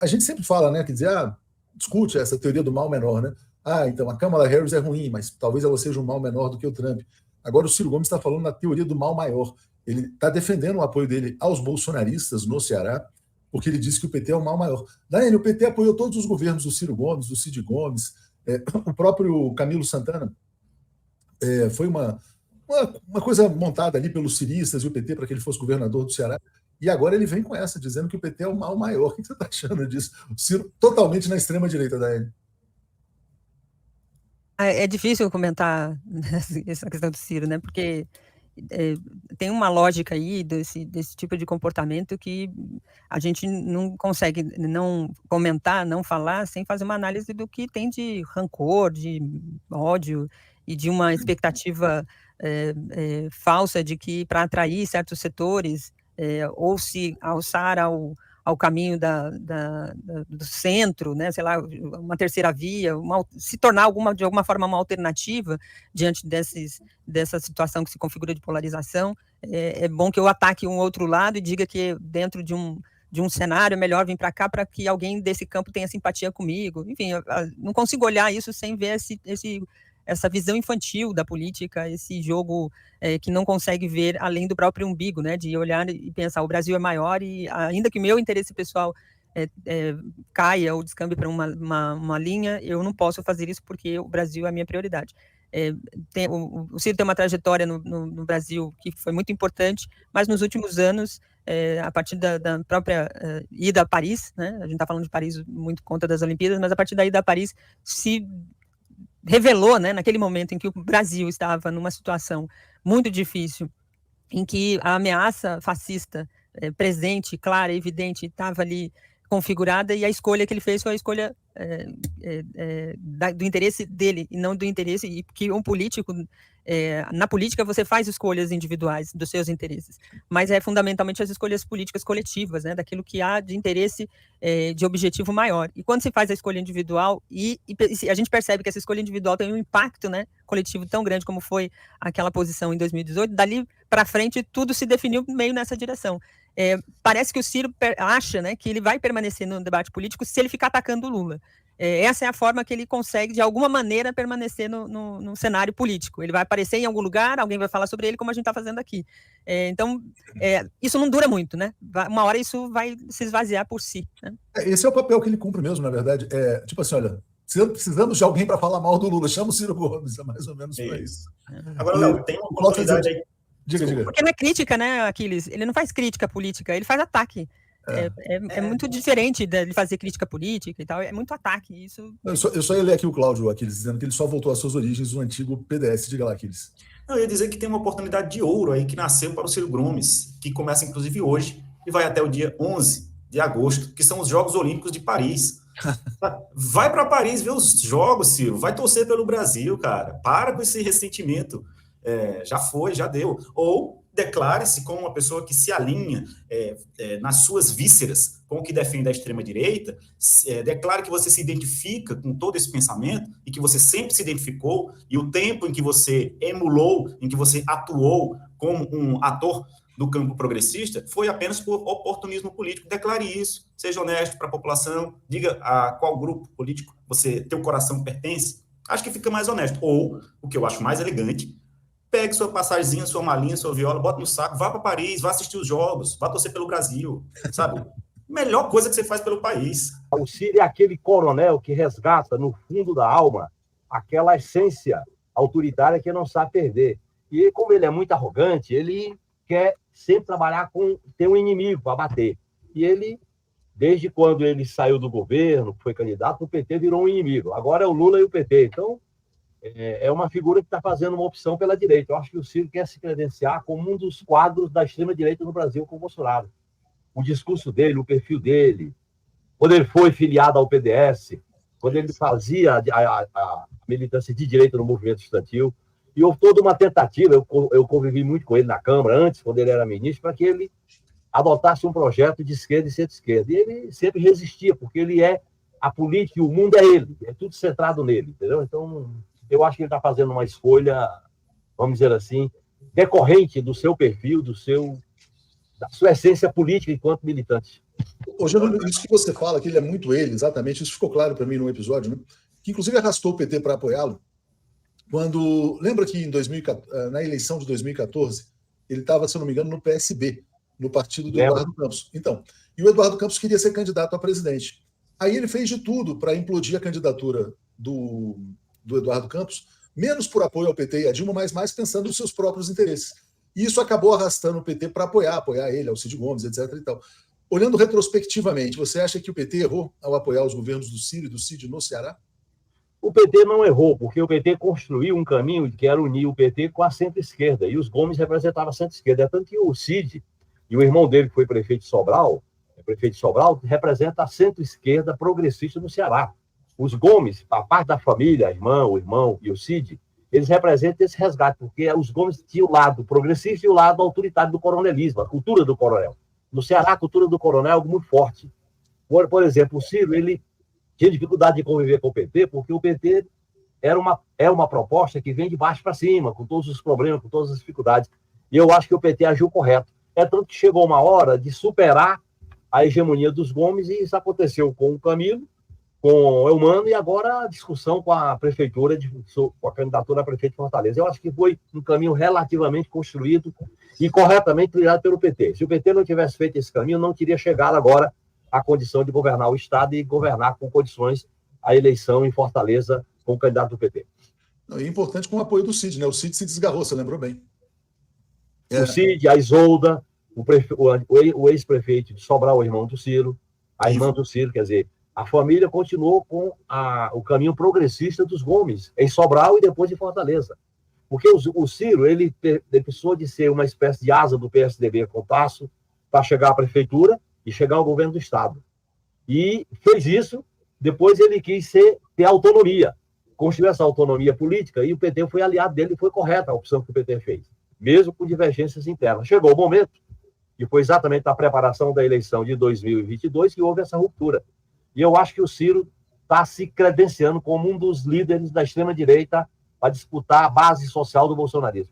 a gente sempre fala, né, quer dizer, discute essa teoria do mal menor, né? Então a Kamala Harris é ruim, mas talvez ela seja um mal menor do que o Trump. Agora o Ciro Gomes está falando na teoria do mal maior. Ele está defendendo o apoio dele aos bolsonaristas no Ceará, porque ele diz que o PT é o mal maior. Daiane, o PT apoiou todos os governos do Ciro Gomes, do Cid Gomes, o próprio Camilo Santana. Foi uma coisa montada ali pelos ciristas e o PT para que ele fosse governador do Ceará. E agora ele vem com essa, dizendo que o PT é o mal maior. O que você está achando disso? O Ciro totalmente na extrema-direita, Daiane. É difícil comentar essa questão do Ciro, né? Porque tem uma lógica aí desse tipo de comportamento que a gente não consegue não comentar, não falar, sem fazer uma análise do que tem de rancor, de ódio e de uma expectativa falsa de que para atrair certos setores ou se alçar ao caminho do centro, né, sei lá, uma terceira via, se tornar de alguma forma uma alternativa diante dessa situação que se configura de polarização. É bom que eu ataque um outro lado e diga que dentro de um cenário é melhor vir para cá para que alguém desse campo tenha simpatia comigo. Enfim, eu não consigo olhar isso sem ver essa visão infantil da política, esse jogo que não consegue ver além do próprio umbigo, né, de olhar e pensar, o Brasil é maior e ainda que meu interesse pessoal caia ou descambe para uma linha, eu não posso fazer isso porque o Brasil é a minha prioridade. O Ciro tem uma trajetória no Brasil que foi muito importante, mas nos últimos anos, a partir da própria ida a Paris, né, a gente está falando de Paris muito conta das Olimpíadas, mas a partir da ida a Paris se revelou, né, naquele momento em que o Brasil estava numa situação muito difícil, em que a ameaça fascista presente, clara, evidente, estava ali configurada, e a escolha que ele fez foi a escolha do interesse dele, e não do interesse, e que um político, na política você faz escolhas individuais dos seus interesses, mas é fundamentalmente as escolhas políticas coletivas, né, daquilo que há de interesse de objetivo maior. E quando se faz a escolha individual, e a gente percebe que essa escolha individual tem um impacto, né, coletivo tão grande como foi aquela posição em 2018, dali para frente tudo se definiu meio nessa direção. Parece que o Ciro acha, né, que ele vai permanecer no debate político se ele ficar atacando o Lula. Essa é a forma que ele consegue, de alguma maneira, permanecer no cenário político. Ele vai aparecer em algum lugar, alguém vai falar sobre ele, como a gente está fazendo aqui. Então, isso não dura muito, né? Uma hora isso vai se esvaziar por si, né? Esse é o papel que ele cumpre mesmo, na verdade. Tipo assim, olha, precisamos de alguém para falar mal do Lula, chama o Ciro Gomes, é mais ou menos para isso. Agora, Léo, tem uma oportunidade aí. Diga. Porque não é crítica, né, Aquiles? Ele não faz crítica política, ele faz ataque. É muito diferente de fazer crítica política e tal, é muito ataque. Isso. Eu só ia ler aqui o Cláudio Aquiles, dizendo que ele só voltou às suas origens no antigo PDS. Diga lá, Aquiles. Eu ia dizer que tem uma oportunidade de ouro aí que nasceu para o Ciro Gomes, que começa inclusive hoje e vai até o dia 11 de agosto, que são os Jogos Olímpicos de Paris. Vai para Paris ver os jogos, Ciro, vai torcer pelo Brasil, cara. Para com esse ressentimento. Já foi, já deu. Ou declare-se como uma pessoa que se alinha nas suas vísceras com o que defende a extrema-direita, declare que você se identifica com todo esse pensamento e que você sempre se identificou, e o tempo em que você emulou, em que você atuou como um ator do campo progressista, foi apenas por oportunismo político. Declare isso, seja honesto para a população, diga a qual grupo político teu coração pertence. Acho que fica mais honesto. Ou, o que eu acho mais elegante, pegue sua passagemzinha, sua malinha, sua viola, bota no saco, vá para Paris, vá assistir os jogos, vá torcer pelo Brasil, sabe? Melhor coisa que você faz pelo país. O Ciro é aquele coronel que resgata no fundo da alma aquela essência autoritária que não sabe perder. E como ele é muito arrogante, ele quer sempre trabalhar ter um inimigo para bater. E ele, desde quando ele saiu do governo, foi candidato, o PT virou um inimigo. Agora é o Lula e o PT. Então, é uma figura que está fazendo uma opção pela direita. Eu acho que o Ciro quer se credenciar como um dos quadros da extrema-direita no Brasil com o Bolsonaro. O discurso dele, o perfil dele, quando ele foi filiado ao PDS, quando ele fazia a militância de direita no movimento estudantil, e houve toda uma tentativa, eu convivi muito com ele na Câmara, antes, quando ele era ministro, para que ele adotasse um projeto de esquerda e centro-esquerda. E ele sempre resistia, porque ele é a política e o mundo é ele, é tudo centrado nele, entendeu? Então, eu acho que ele está fazendo uma escolha, vamos dizer assim, decorrente do seu perfil, da sua essência política enquanto militante. Ô, Jerônimo, isso que você fala, que ele é muito ele, exatamente, isso ficou claro para mim no episódio, né? Que inclusive arrastou o PT para apoiá-lo. Quando. Lembra que na eleição de 2014, ele estava, se eu não me engano, no PSB, no partido do Eduardo Campos. Então, e o Eduardo Campos queria ser candidato a presidente. Aí ele fez de tudo para implodir a candidatura do Eduardo Campos, menos por apoio ao PT e a Dilma, mas mais pensando nos seus próprios interesses. E isso acabou arrastando o PT para apoiar ele, ao Cid Gomes, etc. E tal. Olhando retrospectivamente, você acha que o PT errou ao apoiar os governos do Ciro e do Cid no Ceará? O PT não errou, porque o PT construiu um caminho que era unir o PT com a centro-esquerda, e os Gomes representavam a centro-esquerda. É tanto que o Cid e o irmão dele, que foi prefeito de Sobral, representa a centro-esquerda progressista no Ceará. Os Gomes, a parte da família, o irmão e o Cid, eles representam esse resgate, porque os Gomes tinham o lado progressista e o lado autoritário do coronelismo, a cultura do coronel. No Ceará, a cultura do coronel é algo muito forte. Por exemplo, o Ciro, ele tinha dificuldade de conviver com o PT, porque o PT é uma proposta que vem de baixo para cima, com todos os problemas, com todas as dificuldades. E eu acho que o PT agiu correto. É tanto que chegou uma hora de superar a hegemonia dos Gomes, e isso aconteceu com o Camilo, com o Eumano, e agora a discussão com a prefeitura, com a candidatura a prefeito de Fortaleza. Eu acho que foi um caminho relativamente construído e corretamente trilhado pelo PT. Se o PT não tivesse feito esse caminho, não teria chegado agora à condição de governar o Estado e governar com condições a eleição em Fortaleza com o candidato do PT. É importante com o apoio do Cid, né? O Cid se desgarrou, você lembrou bem. O Cid, a Isolda, o ex-prefeito de Sobral, o irmão do Ciro, a irmã do Ciro, quer dizer, a família continuou com o caminho progressista dos Gomes, em Sobral e depois em Fortaleza. Porque o Ciro, ele precisou de ser uma espécie de asa do PSDB com Tasso para chegar à prefeitura e chegar ao governo do Estado. E fez isso, depois ele quis ter autonomia, construir essa autonomia política, e o PT foi aliado dele, e foi correta a opção que o PT fez, mesmo com divergências internas. Chegou o momento, e foi exatamente na preparação da eleição de 2022 que houve essa ruptura. E eu acho que o Ciro está se credenciando como um dos líderes da extrema-direita para disputar a base social do bolsonarismo.